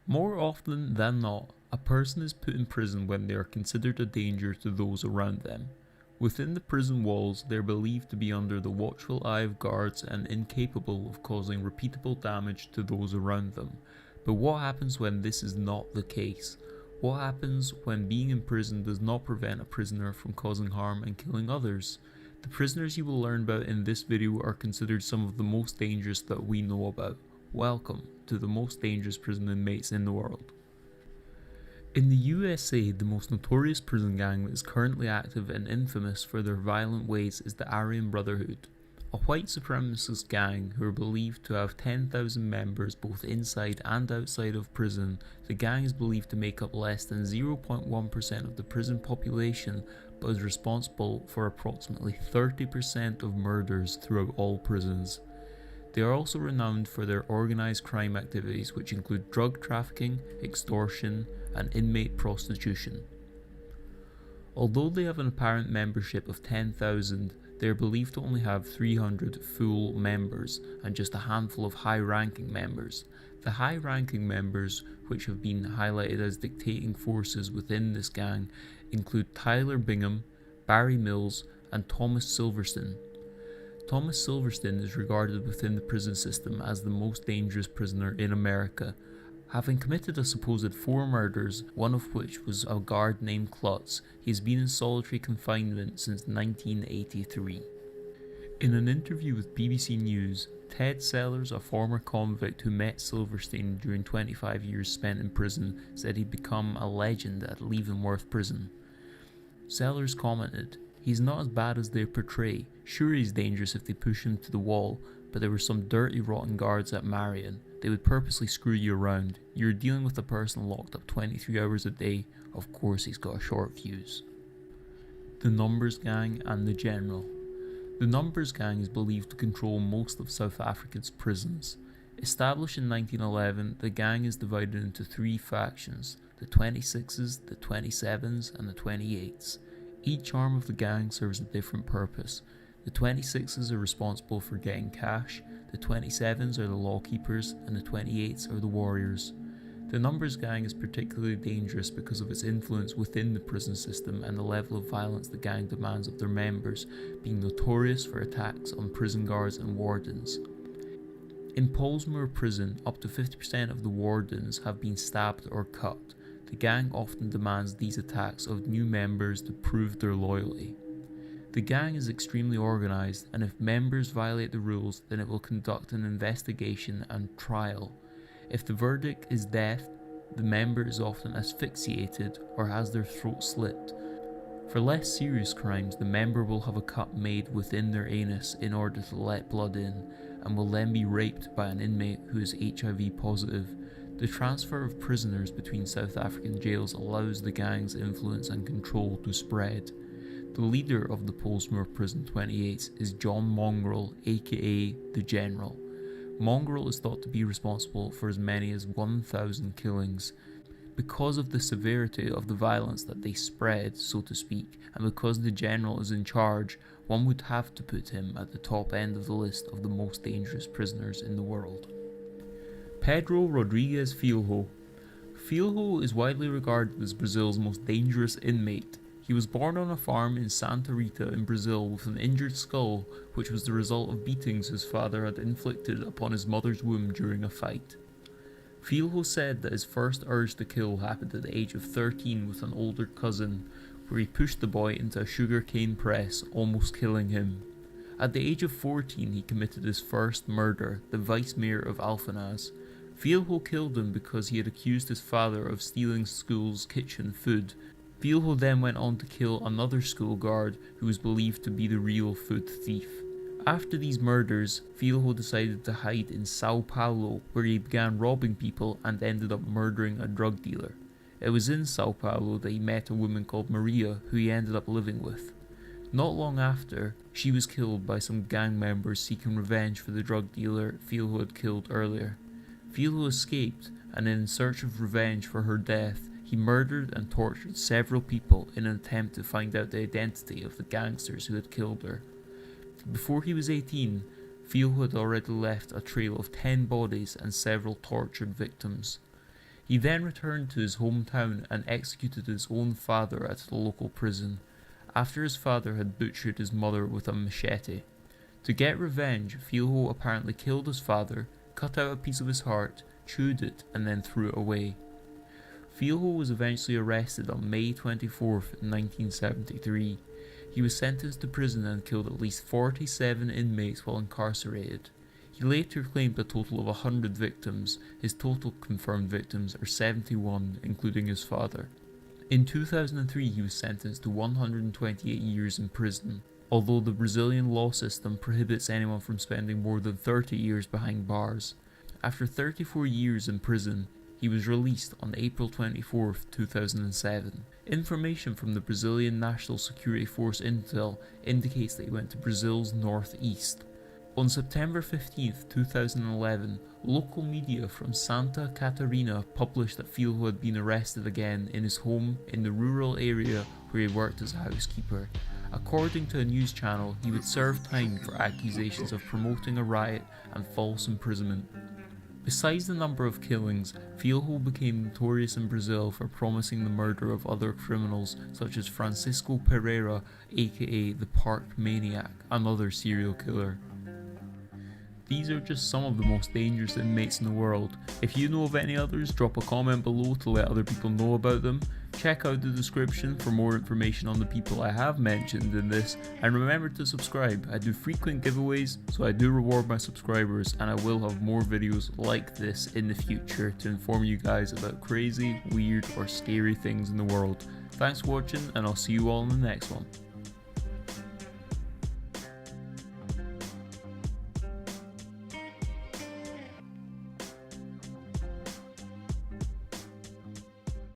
More often than not, a person is put in prison when they are considered a danger to those around them. Within the prison walls, they are believed to be under the watchful eye of guards and incapable of causing repeatable damage to those around them. But what happens when this is not the case? What happens when being in prison does not prevent a prisoner from causing harm and killing others? The prisoners you will learn about in this video are considered some of the most dangerous that we know about. Welcome to the most dangerous prison inmates in the world. In the USA, the most notorious prison gang that is currently active and infamous for their violent ways is the Aryan Brotherhood, a white supremacist gang who are believed to have 10,000 members both inside and outside of prison. The gang is believed to make up less than 0.1% of the prison population, but is responsible for approximately 30% of murders throughout all prisons. They are also renowned for their organised crime activities, which include drug trafficking, extortion, and inmate prostitution. Although they have an apparent membership of 10,000, they are believed to only have 300 full members and just a handful of high-ranking members. The high-ranking members, which have been highlighted as dictating forces within this gang, include Tyler Bingham, Barry Mills, and Thomas Silverstein. Thomas Silverstein is regarded within the prison system as the most dangerous prisoner in America, having committed a supposed 4 murders, one of which was a guard named Klutz. He has been in solitary confinement since 1983. In an interview with BBC News, Ted Sellers, a former convict who met Silverstein during 25 years spent in prison, said he'd become a legend at Leavenworth Prison. Sellers commented, "He's not as bad as they portray. Sure, he's dangerous if they push him to the wall, but there were some dirty, rotten guards at Marion. They would purposely screw you around. You're dealing with a person locked up 23 hours a day. Of course he's got a short fuse." The Numbers Gang and the General. The Numbers Gang is believed to control most of South Africa's prisons. Established in 1911, the gang is divided into 3 factions: the 26s, the 27s, and the 28s. Each arm of the gang serves a different purpose. The 26s are responsible for getting cash, the 27s are the lawkeepers, and the 28s are the warriors. The Numbers Gang is particularly dangerous because of its influence within the prison system and the level of violence the gang demands of their members, being notorious for attacks on prison guards and wardens. In Pollsmoor Prison, up to 50% of the wardens have been stabbed or cut. The gang often demands these attacks of new members to prove their loyalty. The gang is extremely organised, and if members violate the rules, then it will conduct an investigation and trial. If the verdict is death, the member is often asphyxiated or has their throat slit. For less serious crimes, the member will have a cut made within their anus in order to let blood in, and will then be raped by an inmate who is HIV positive. The transfer of prisoners between South African jails allows the gang's influence and control to spread. The leader of the Pollsmoor Prison 28s is John Mongrel, aka the General. Mongrel is thought to be responsible for as many as 1,000 killings. Because of the severity of the violence that they spread, so to speak, and because the General is in charge, one would have to put him at the top end of the list of the most dangerous prisoners in the world. Pedro Rodrigues Filho. Filho is widely regarded as Brazil's most dangerous inmate. He was born on a farm in Santa Rita in Brazil with an injured skull, which was the result of beatings his father had inflicted upon his mother's womb during a fight. Filho said that his first urge to kill happened at the age of 13 with an older cousin, where he pushed the boy into a sugarcane press, almost killing him. At the age of 14, he committed his first murder, the vice mayor of Alphenaz. Filho killed him because he had accused his father of stealing school's kitchen food. Filho then went on to kill another school guard who was believed to be the real food thief. After these murders, Filho decided to hide in Sao Paulo, where he began robbing people and ended up murdering a drug dealer. It was in Sao Paulo that he met a woman called Maria, who he ended up living with. Not long after, she was killed by some gang members seeking revenge for the drug dealer Filho had killed earlier. Filho escaped, and in search of revenge for her death, he murdered and tortured several people in an attempt to find out the identity of the gangsters who had killed her. Before he was 18, Filho had already left a trail of 10 bodies and several tortured victims. He then returned to his hometown and executed his own father at the local prison, after his father had butchered his mother with a machete. To get revenge, Fielho apparently killed his father, cut out a piece of his heart, chewed it, and then threw it away. Fielho was eventually arrested on May 24, 1973. He was sentenced to prison and killed at least 47 inmates while incarcerated. He later claimed a total of 100 victims. His total confirmed victims are 71, including his father. In 2003, he was sentenced to 128 years in prison, although the Brazilian law system prohibits anyone from spending more than 30 years behind bars. After 34 years in prison, he was released on April 24, 2007. Information from the Brazilian National Security Force Intel indicates that he went to Brazil's northeast. On September 15, 2011, local media from Santa Catarina published that Fielho had been arrested again in his home in the rural area where he worked as a housekeeper. According to a news channel, he would serve time for accusations of promoting a riot and false imprisonment. Besides the number of killings, Fielho became notorious in Brazil for promising the murder of other criminals such as Francisco Pereira, aka the Park Maniac, another serial killer. These are just some of the most dangerous inmates in the world. If you know of any others, drop a comment below to let other people know about them. Check out the description for more information on the people I have mentioned in this, and remember to subscribe. I do frequent giveaways, so I do reward my subscribers, and I will have more videos like this in the future to inform you guys about crazy, weird, or scary things in the world. Thanks for watching, and I'll see you all in the next one.